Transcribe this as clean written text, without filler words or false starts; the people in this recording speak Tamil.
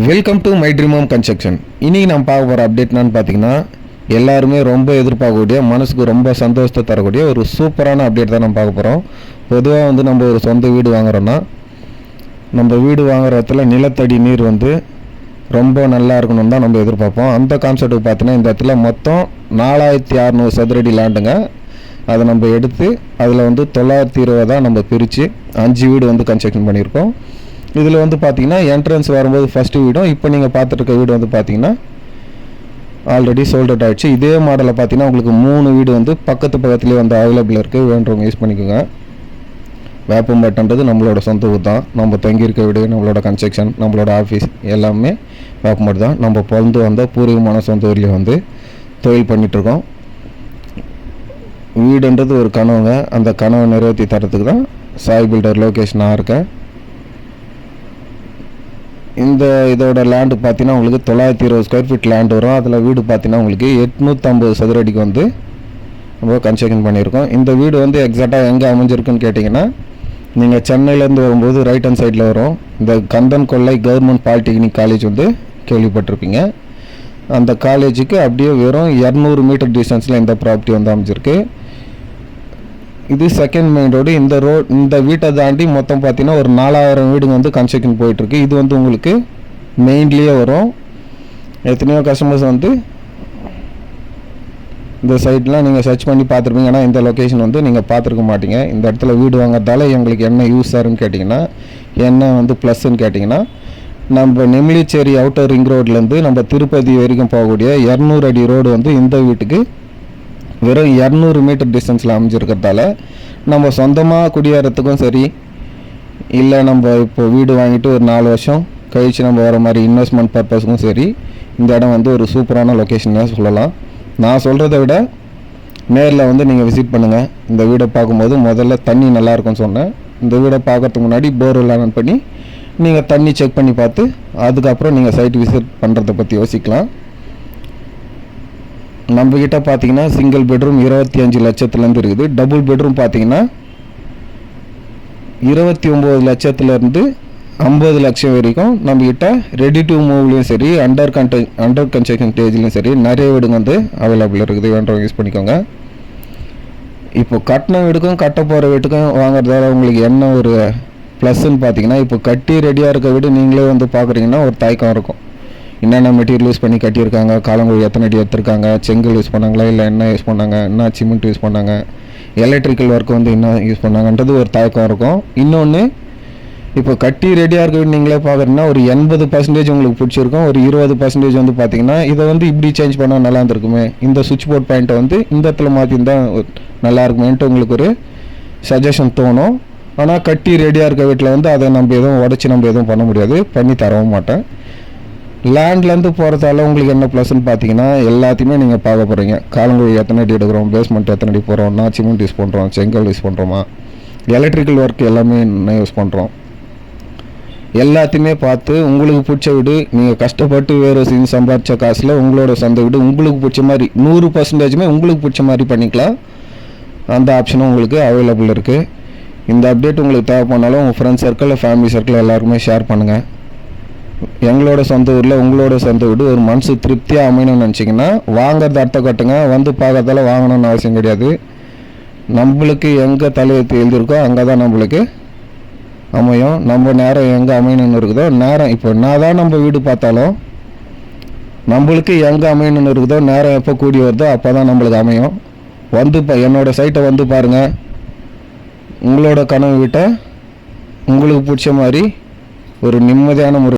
Welcome to my dream home construction. இன்றைக்கி நம்ம பார்க்க போகிற அப்டேட் என்னன்னு பார்த்தீங்கன்னா, எல்லாருமே ரொம்ப எதிர்பார்க்கக்கூடிய, மனசுக்கு ரொம்ப சந்தோஷத்தை தரக்கூடிய ஒரு சூப்பரான அப்டேட் தான் நம்ம பார்க்க போகிறோம். பொதுவாக நம்ம ஒரு சொந்த வீடு வாங்குகிறோன்னா, நம்ம வீடு வாங்குற இடத்துல நிலத்தடி நீர் ரொம்ப நல்லா இருக்கணும்னு தான் நம்ம எதிர்பார்ப்போம். அந்த கான்செப்ட்டுக்கு பார்த்தீங்கன்னா, இந்த இடத்துல மொத்தம் 4600 சதுரடி லேண்டுங்க. அதை நம்ம எடுத்து அதில் 920 நம்ம பிரித்து 5 வீடு கன்ஸ்ட்ரக்ஷன் பண்ணியிருக்கோம். இதில் பார்த்தீங்கன்னா என்ட்ரன்ஸ் வரும்போது ஃபஸ்ட்டு வீடும், இப்போ நீங்கள் பார்த்துருக்க வீடு பார்த்தீங்கன்னா ஆல்ரெடி சோல்ட் அவுட் ஆகிடுச்சு. இதே மாடலில் பார்த்தீங்கன்னா உங்களுக்கு 3 வீடு பக்கத்துலேயே அவைலபிள் இருக்குது. வேண்டவங்க யூஸ் பண்ணிக்கோங்க. வேப்பம்பட்டுன்றது நம்மளோட சொந்த ஊர் தான். நம்ம தங்கியிருக்க வீடு, நம்மளோட கன்ஸ்ட்ரக்ஷன், நம்மளோட ஆஃபீஸ் எல்லாமே வேப்பம்பட்டு தான். நம்ம பிறந்து பூர்வீகமான சொந்த ஊர்லேயே தொழில் பண்ணிகிட்ருக்கோம். வீடுன்றது ஒரு கனவுங்க. அந்த கனவை நிறைவேற்றி தரத்துக்கு தான் சாய் பில்டர் லொக்கேஷனாக இருக்கேன். இதோட லேண்டு பார்த்தீங்கன்னா உங்களுக்கு 920 ஸ்கொயர் ஃபீட் லேண்ட் வரும். அதில் வீடு பார்த்தீங்கன்னா உங்களுக்கு 850 சதுரடிக்கு நம்ம கன்ஸ்ட்ரக்ஷன் பண்ணியிருக்கோம். இந்த வீடு எக்ஸாக்டாக எங்கே அமைஞ்சிருக்குன்னு கேட்டிங்கன்னா, நீங்கள் சென்னையிலேருந்து வரும்போது ரைட் ஹேண்ட் சைடில் வரும். இந்த கந்தன் கொல்லை கவர்மெண்ட் பாலிடெக்னிக் காலேஜ் கேள்விப்பட்டிருப்பீங்க. அந்த காலேஜுக்கு அப்படியே வெறும் 200 மீட்டர் டிஸ்டன்ஸில் இந்த ப்ராப்பர்ட்டி அமைஞ்சிருக்கு. இது செகண்ட் மெயின் ரோடு. இந்த வீட்டை தாண்டி மொத்தம் பார்த்தீங்கன்னா ஒரு 4000 வீடுங்க கன்ஸ்ட்ரக்ஷன் போயிட்டுருக்கு. இது உங்களுக்கு மெயின்லேயே வரும். எத்தனையோ கஸ்டமர்ஸ் இந்த சைட்லாம் நீங்கள் சர்ச் பண்ணி பார்த்துருப்பீங்க. ஆனால் இந்த லொக்கேஷன் நீங்கள் பார்த்துருக்க மாட்டீங்க. இந்த இடத்துல வீடு வாங்குறதால எங்களுக்கு என்ன யூஸ் ஆகுன்னு கேட்டிங்கன்னா, என்ன ப்ளஸ்ன்னு கேட்டிங்கன்னா, நம்ம நெமிலிச்சேரி அவுட்டர் ரிங் ரோட்லேருந்து நம்ம திருப்பதி வரைக்கும் போகக்கூடிய 200 அடி ரோடு இந்த வீட்டுக்கு வெறும் 200 மீட்டர் டிஸ்டன்ஸில் அமைஞ்சிருக்கிறதால நம்ம சொந்தமாக குடியேறத்துக்கும் சரி, இல்லை நம்ம இப்போ வீடு வாங்கிட்டு ஒரு 4 வருஷம் கழித்து நம்ம வர மாதிரி இன்வெஸ்ட்மெண்ட் பர்பஸுக்கும் சரி, இந்த இடம் ஒரு சூப்பரான லொக்கேஷன் சொல்லலாம். நான் சொல்கிறத விட நேரில் நீங்கள் விசிட் பண்ணுங்கள். இந்த வீடை பார்க்கும்போது முதல்ல தண்ணி நல்லாயிருக்கும்னு சொன்னேன். இந்த வீடை பார்க்கறதுக்கு முன்னாடி போர்வெல் ஆன் பண்ணி நீங்கள் தண்ணி செக் பண்ணி பார்த்து அதுக்கப்புறம் நீங்கள் சைட் விசிட் பண்ணுறதை பற்றி யோசிக்கலாம். நம்மக்கிட்ட பார்த்தீங்கன்னா சிங்கிள் பெட்ரூம் 25 லட்சத்துலேருந்து இருக்குது. டபுள் பெட்ரூம் பார்த்தீங்கன்னா 29 லட்சத்துலேருந்து 50 லட்சம் வரைக்கும் நம்மக்கிட்ட ரெடி டு மூவ்லேயும் சரி, அண்டர் கன்ஸ்ட்ரக்ஷன் ஸ்டேஜ்லேயும் சரி நிறைய வீடுங்க அவைலபிள் இருக்குது. வேண்டவங்க யூஸ் பண்ணிக்கோங்க. இப்போ கட்டின வீடுக்கும் கட்ட போகிற வீட்டுக்கும் வாங்குறதால உங்களுக்கு என்ன ஒரு ப்ளஸ்ன்னு பார்த்தீங்கன்னா, இப்போ கட்டி ரெடியாக இருக்க வீடு நீங்களே பார்க்குறீங்கன்னா ஒரு தயக்கம் இருக்கும். என்னென்ன மெட்டீரியல் யூஸ் பண்ணி கட்டியிருக்காங்க, காலங்குழி எத்தனை அடி எடுத்திருக்காங்க, செங்கல் யூஸ் பண்ணாங்களா, இல்லை என்ன யூஸ் பண்ணாங்க, என்ன சிமெண்ட் யூஸ் பண்ணாங்க, எலக்ட்ரிக்கல் ஒர்க் என்ன யூஸ் பண்ணாங்கன்றது ஒரு தயக்கம் இருக்கும். இன்னொன்று, இப்போ கட்டி ரெடியாக இருக்க நீங்களே பார்க்குறீங்கன்னா ஒரு 80% உங்களுக்கு பிடிச்சிருக்கும். ஒரு 20% பார்த்தீங்கன்னா இதை இப்படி சேஞ்ச் பண்ணால் நல்லா இருந்திருக்குமே, இந்த சுவிட்ச் போர்ட் பாயிண்ட்டை இந்த இடத்துல மாற்றிருந்தால் நல்லா இருக்குமேன்ட்டு உங்களுக்கு ஒரு சஜஷன் தோணும். ஆனால் கட்டி ரெடியாக இருக்க வீட்டில் அதை நம்ம எதுவும் உடச்சி நம்ம எதுவும் பண்ண முடியாது, பண்ணி தரவும் மாட்டேன். லேண்ட்லேருந்து போகிறதால உங்களுக்கு என்ன ப்ளஸ்ன்னு பார்த்தீங்கன்னா, எல்லாத்தையுமே நீங்கள் பார்க்க போகிறீங்க. காலங்குழி எத்தனை அடி எடுக்கிறோம், பேஸ்மெண்ட் எத்தனை அடி போகிறோம், சிமெண்ட் யூஸ் பண்ணுறோம், செங்கல் யூஸ் பண்ணுறோமா, எலக்ட்ரிக்கல் ஒர்க் எல்லாமே என்ன யூஸ் பண்ணுறோம், எல்லாத்தையுமே பார்த்து உங்களுக்கு பிடிச்ச வீடு, நீங்கள் கஷ்டப்பட்டு வேறு சம்பாதிச்ச காசில் உங்களோட சொந்த வீடு உங்களுக்கு பிடிச்ச மாதிரி 100% உங்களுக்கு பிடிச்ச மாதிரி பண்ணிக்கலாம். அந்த ஆப்ஷனும் உங்களுக்கு அவைலபிள் இருக்குது. இந்த அப்டேட் உங்களுக்கு தேவைப்பட்டாலும் உங்கள் ஃப்ரெண்ட்ஸ் சர்க்கிள், ஃபேமிலி சர்க்கிள் எல்லாருக்குமே ஷேர் பண்ணுங்கள். எங்களோட சொந்த ஊரில் உங்களோட சொந்த வீடு ஒரு மனசு திருப்தியாக அமையணும்னு நினச்சிங்கன்னா வாங்கிறது அர்த்தம் கட்டுங்க. பார்க்கறதால வாங்கணும்னு அவசியம் கிடையாது. நம்மளுக்கு எங்கே தலையெழுத்து எழுதியிருக்கோ அங்கே தான் நம்மளுக்கு அமையும். நம்ம நேரம் எங்கே அமையணும்னு இருக்குதோ நேரம், இப்போ நான் தான் நம்ம வீடு பார்த்தாலும் நம்மளுக்கு எங்கே அமையணும்னு இருக்குதோ நேரம் எப்போ கூடி வருதோ அப்போ தான் நம்மளுக்கு அமையும். என்னோடய சைட்டை பாருங்கள். உங்களோட கனவு வீட்டை உங்களுக்கு பிடிச்ச மாதிரி ஒரு நிம்மதியான முறை